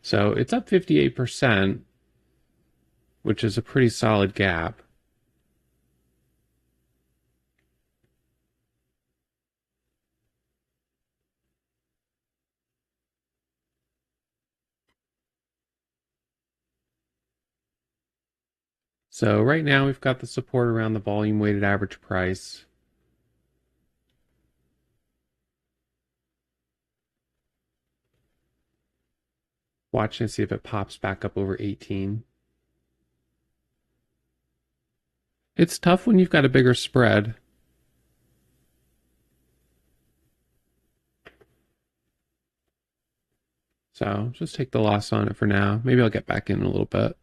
So it's up 58%, which is a pretty solid gap. So right now we've got the support around the volume weighted average price. Watching to see if it pops back up over 18. It's tough when you've got a bigger spread. So just take the loss on it for now. Maybe I'll get back in a little bit.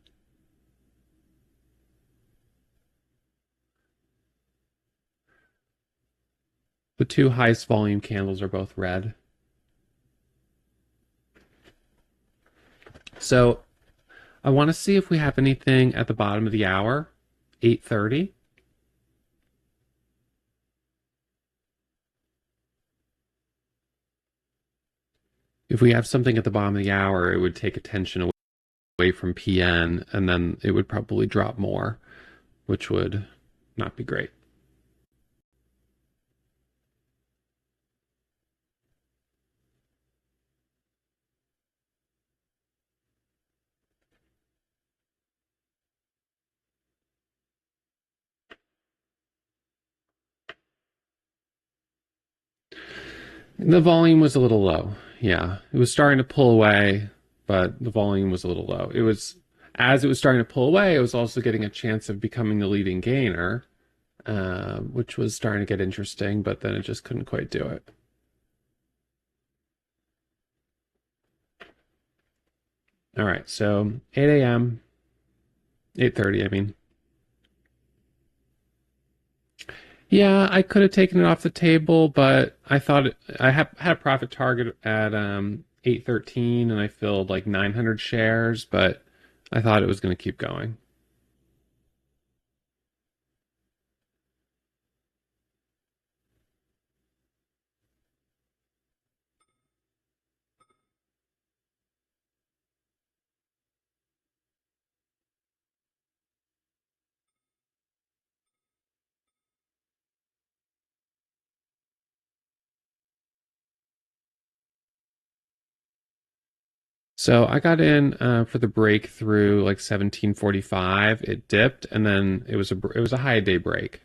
The two highest volume candles are both red. So I want to see if we have anything at the bottom of the hour, 8:30. If we have something at the bottom of the hour, it would take attention away from PN, and then it would probably drop more, which would not be great. The volume was a little low. Yeah, it was starting to pull away, but the volume was a little low. It was as it was starting to pull away, it was also getting a chance of becoming the leading gainer, which was starting to get interesting. But then it just couldn't quite do it. All right, so 8 a.m., 8:30. I mean, yeah, I could have taken it off the table, but I thought I had a profit target at 813, and I filled like 900 shares, but I thought it was going to keep going. So I got in for the breakthrough like 1745. It dipped, and then it was a high day break.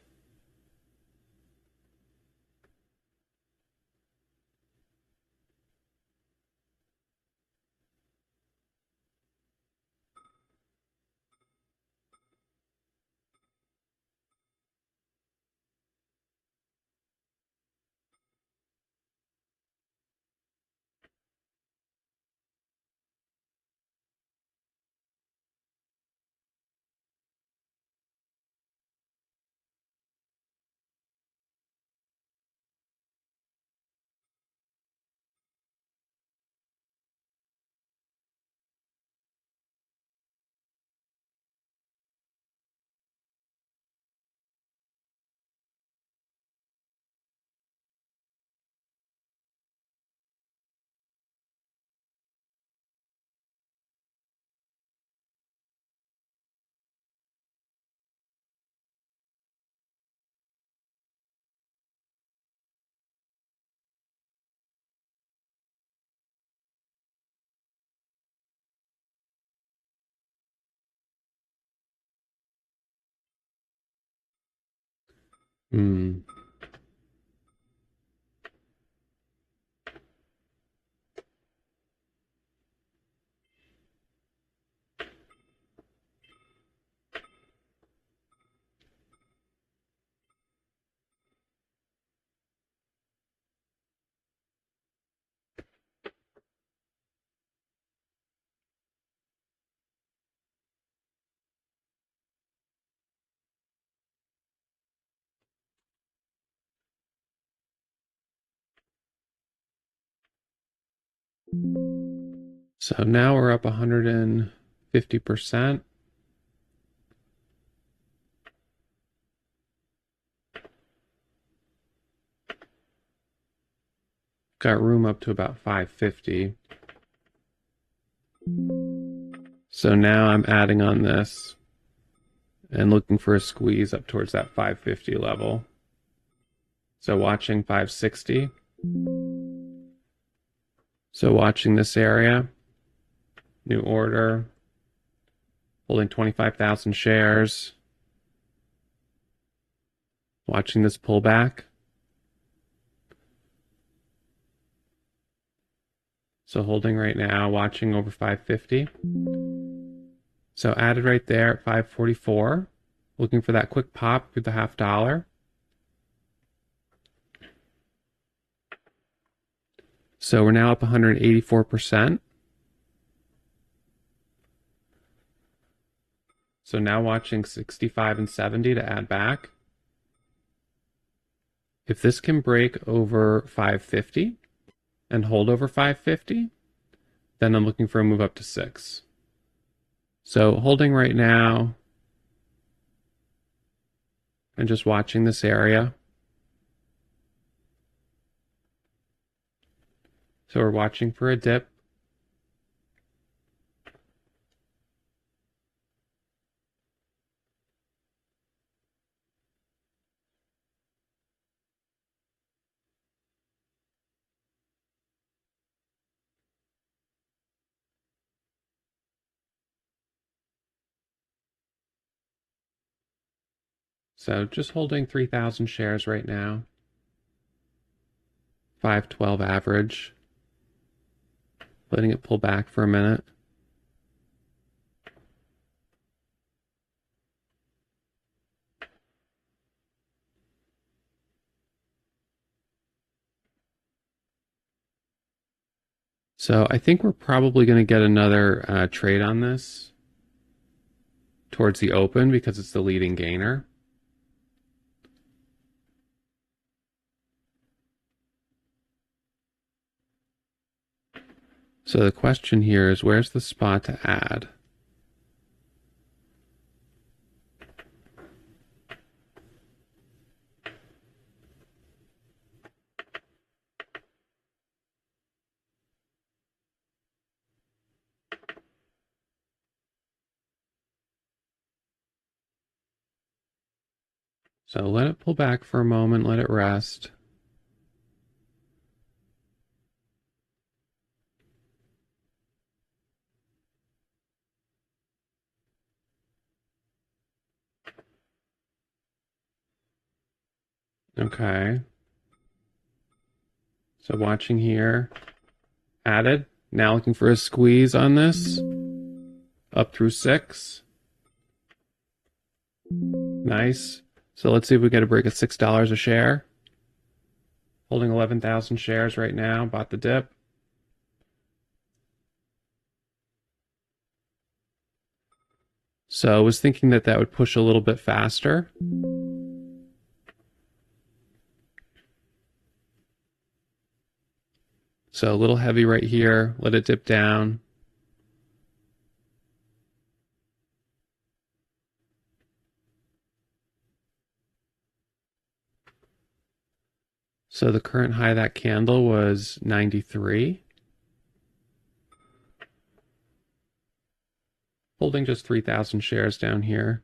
Hmm. So now we're up 150%. Got room up to about 550. So now I'm adding on this and looking for a squeeze up towards that 550 level. So watching 560. So watching this area, new order, holding 25,000 shares, watching this pullback. So holding right now, watching over 550. So added right there at 544, looking for that quick pop through the $0.50. So we're now up 184%. So now watching 65 and 70 to add back. If this can break over 550 and hold over 550, then I'm looking for a move up to 6. So holding right now and just watching this area. So we're watching for a dip. So just holding 3,000 shares right now. 512 average. Letting it pull back for a minute. So I think we're probably going to get another trade on this towards the open because it's the leading gainer. So the question here is, where's the spot to add? So let it pull back for a moment, let it rest. Okay. So watching here, added. Now looking for a squeeze on this. Up through 6. Nice. So let's see if we get a break at $6 a share. Holding 11,000 shares right now. Bought the dip. So I was thinking that that would push a little bit faster. So a little heavy right here. Let it dip down. So the current high of that candle was 93. Holding just 3,000 shares down here.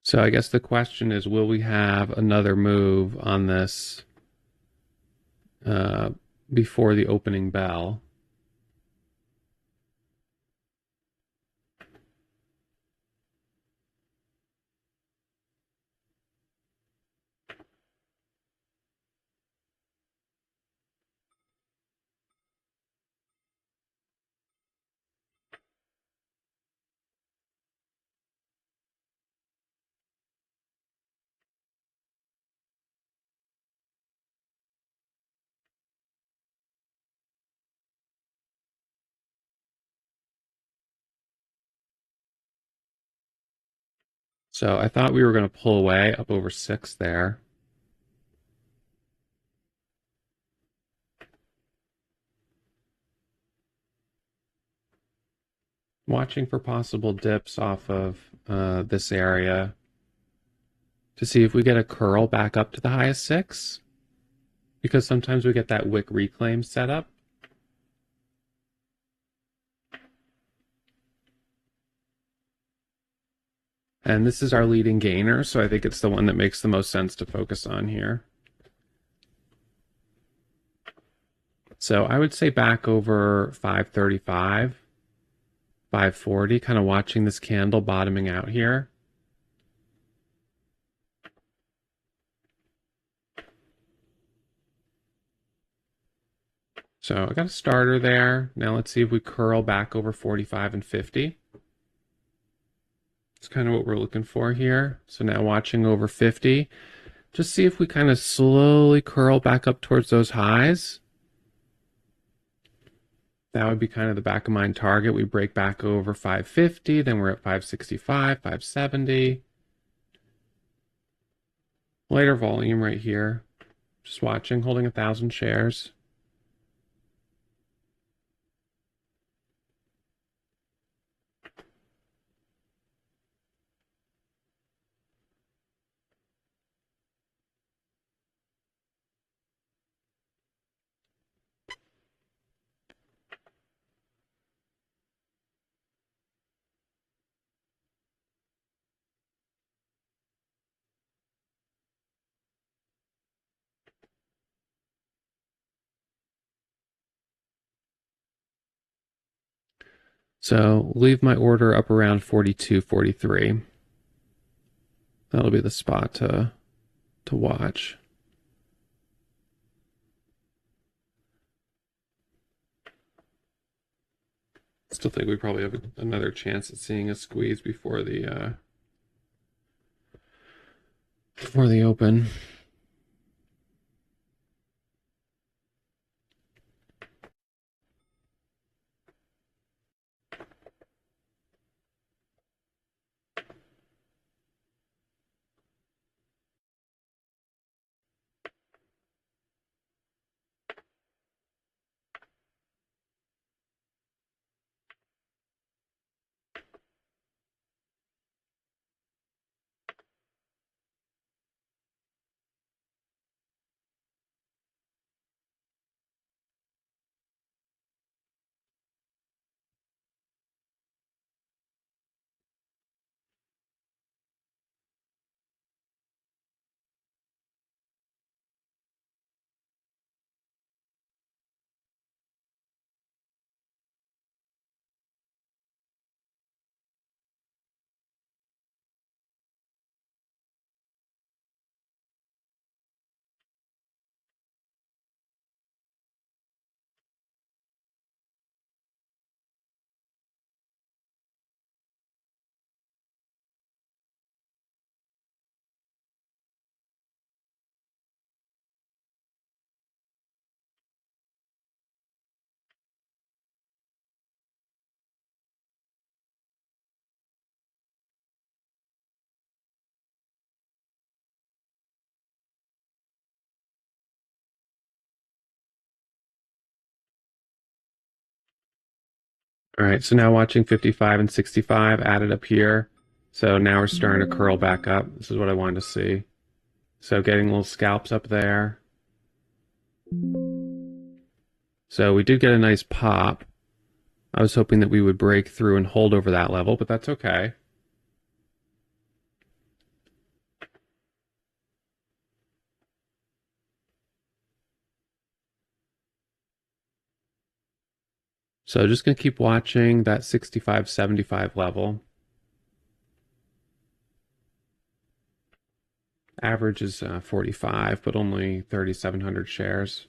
So I guess the question is, will we have another move on this uh, before the opening bell? So I thought we were going to pull away up over 6 there. Watching for possible dips off of this area to see if we get a curl back up to the highest 6, because sometimes we get that wick reclaim setup. And this is our leading gainer, so I think it's the one that makes the most sense to focus on here. So I would say back over 535, 540, kind of watching this candle bottoming out here. So I got a starter there. Now let's see if we curl back over 45 and 50. It's kind of what we're looking for here. So now watching over 50. Just see if we kind of slowly curl back up towards those highs. That would be kind of the back of mind target. We break back over 550, then we're at 565, 570. Lighter volume right here. Just watching, holding 1,000 shares. So leave my order up around 42, 43. That'll be the spot to watch. Still think we probably have another chance at seeing a squeeze before the open. All right, so now watching 55 and 65 added up here. So now we're starting to curl back up. This is what I wanted to see. So getting little scalps up there. So we did get a nice pop. I was hoping that we would break through and hold over that level, but that's okay. So just going to keep watching that 65, 75 level. Average is 45, but only 3,700 shares.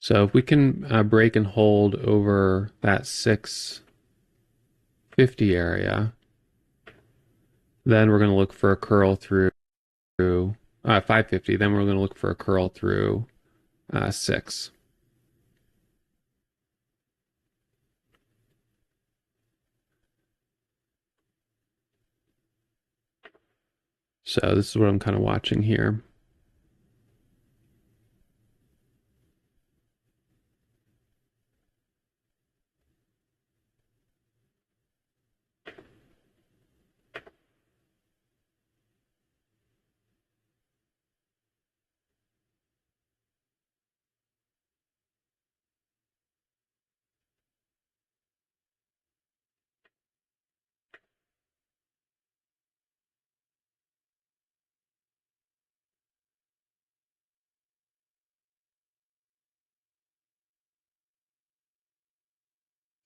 So if we can break and hold over that 650 area, then we're going to look for a curl through 550. Then we're going to look for a curl through 6. So this is what I'm kind of watching here.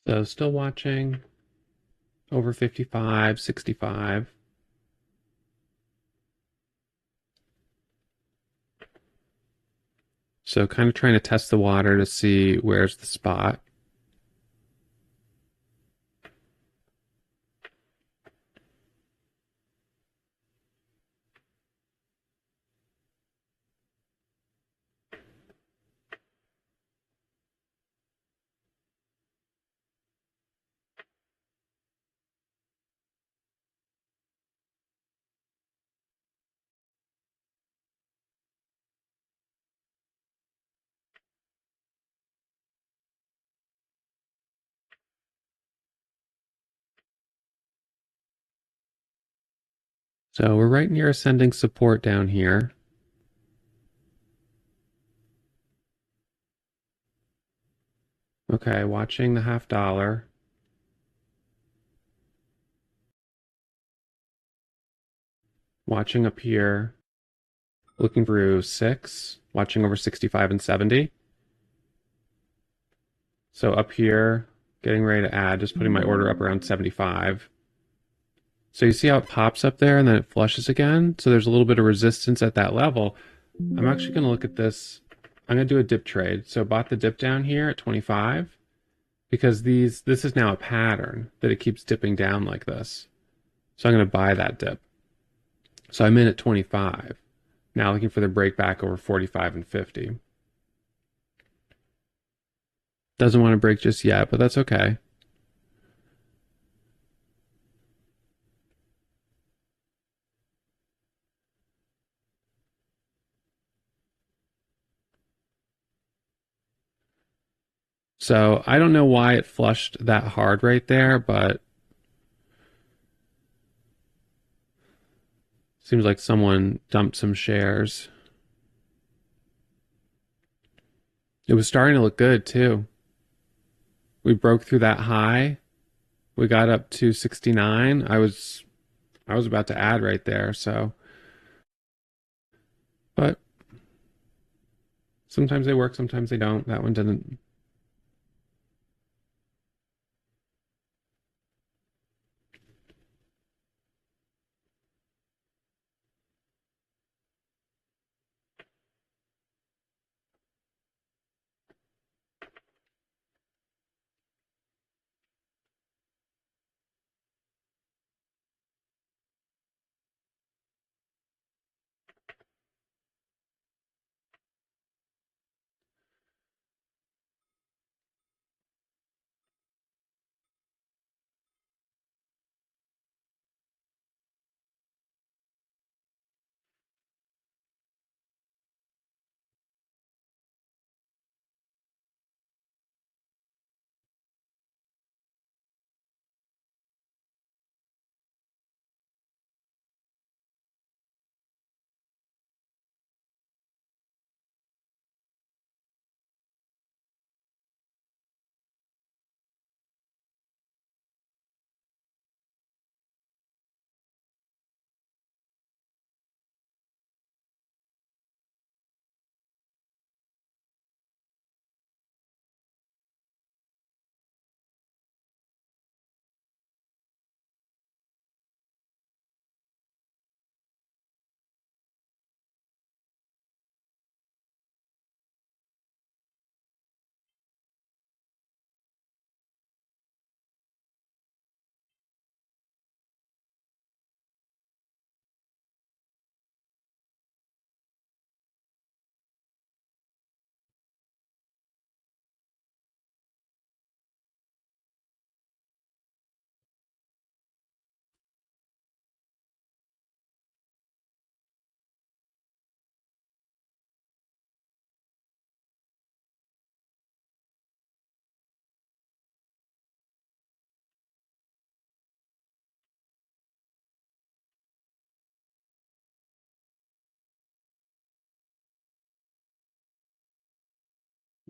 So still watching over 55, 65. So kind of trying to test the water to see where's the spot. So we're right near ascending support down here. Okay, watching the $half. Watching up here, looking through 6, watching over 65 and 70. So up here, getting ready to add, just putting my order up around 75. So you see how it pops up there and then it flushes again? So there's a little bit of resistance at that level. I'm actually going to look at this. I'm going to do a dip trade. So bought the dip down here at 25 because this is now a pattern that it keeps dipping down like this. So I'm going to buy that dip. So I'm in at 25. Now looking for the break back over 45 and 50. Doesn't want to break just yet, but that's okay. So I don't know why it flushed that hard right there, but seems like someone dumped some shares. It was starting to look good too. We broke through that high. We got up to 69. I was about to add right there, so but sometimes they work, sometimes they don't. That one didn't.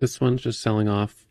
This one's just selling off.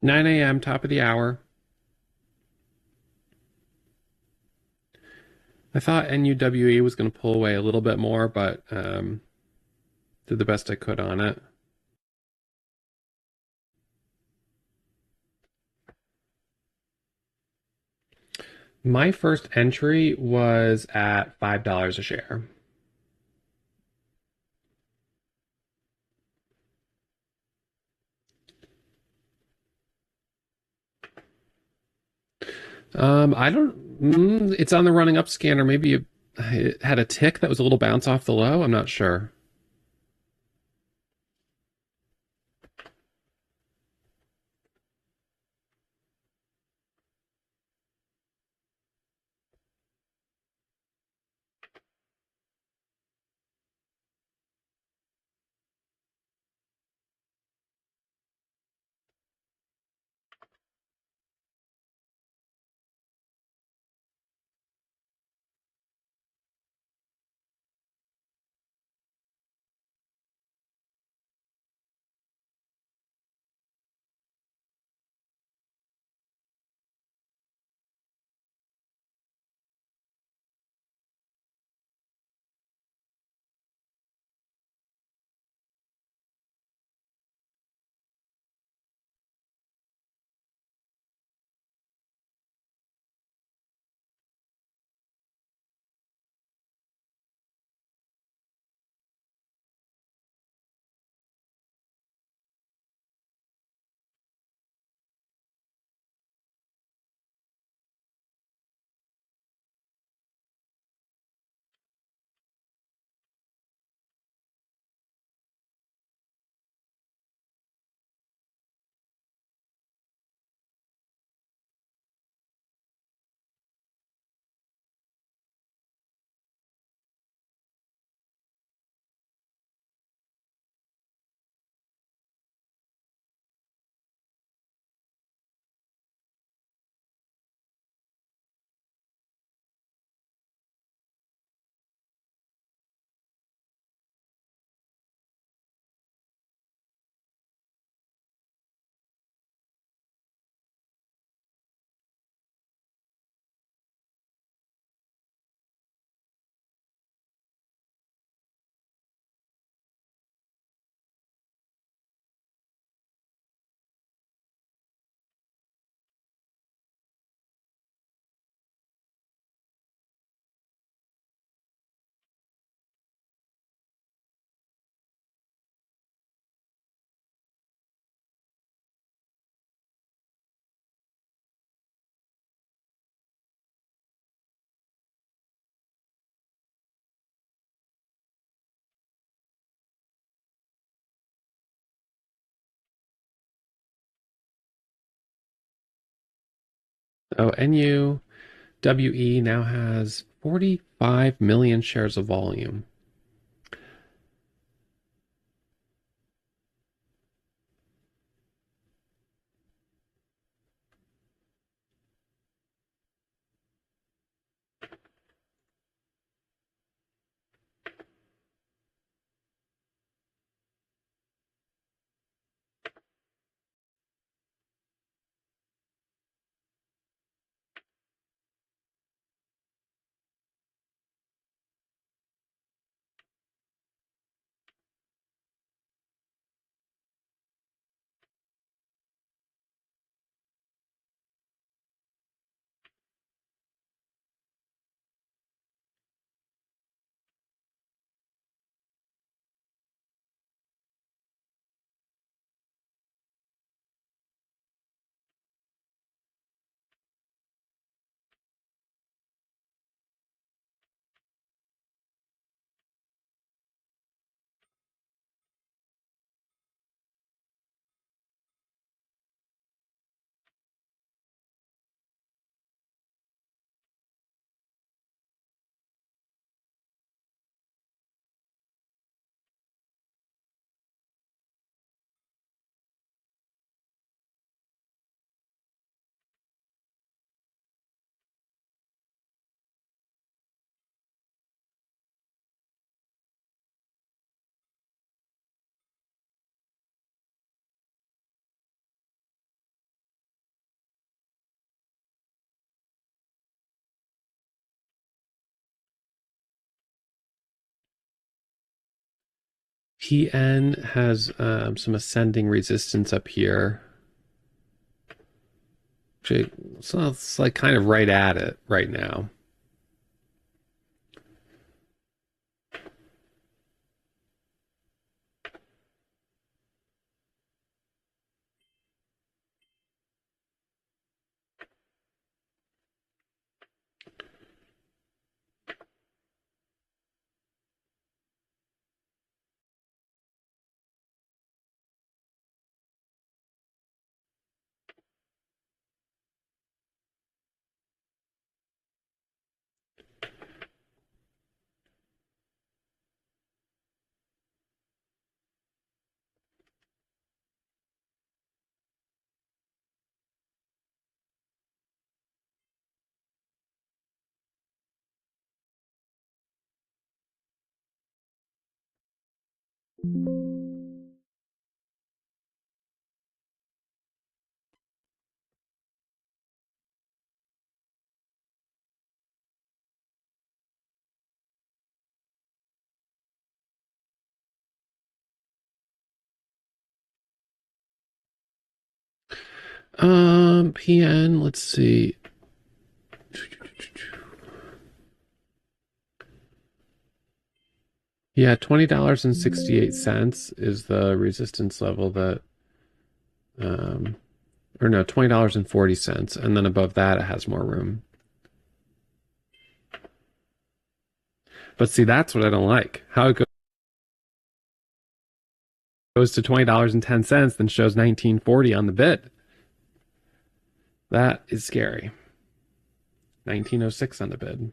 9 a.m., top of the hour. I thought NUWE was going to pull away a little bit more, but did the best I could on it. My first entry was at $5 a share. I don't. It's on the running up scanner. Maybe it had a tick that was a little bounce off the low. I'm not sure. Oh, NUWE now has 45 million shares of volume. PN has some ascending resistance up here. So it's like kind of right at it right now. PN, let's see. Yeah, $20.68 is the resistance level that, or no, $20.40. And then above that, it has more room. But see, that's what I don't like. How it goes to $20.10, then shows 1940 on the bid. That is scary. 1906 on the bid.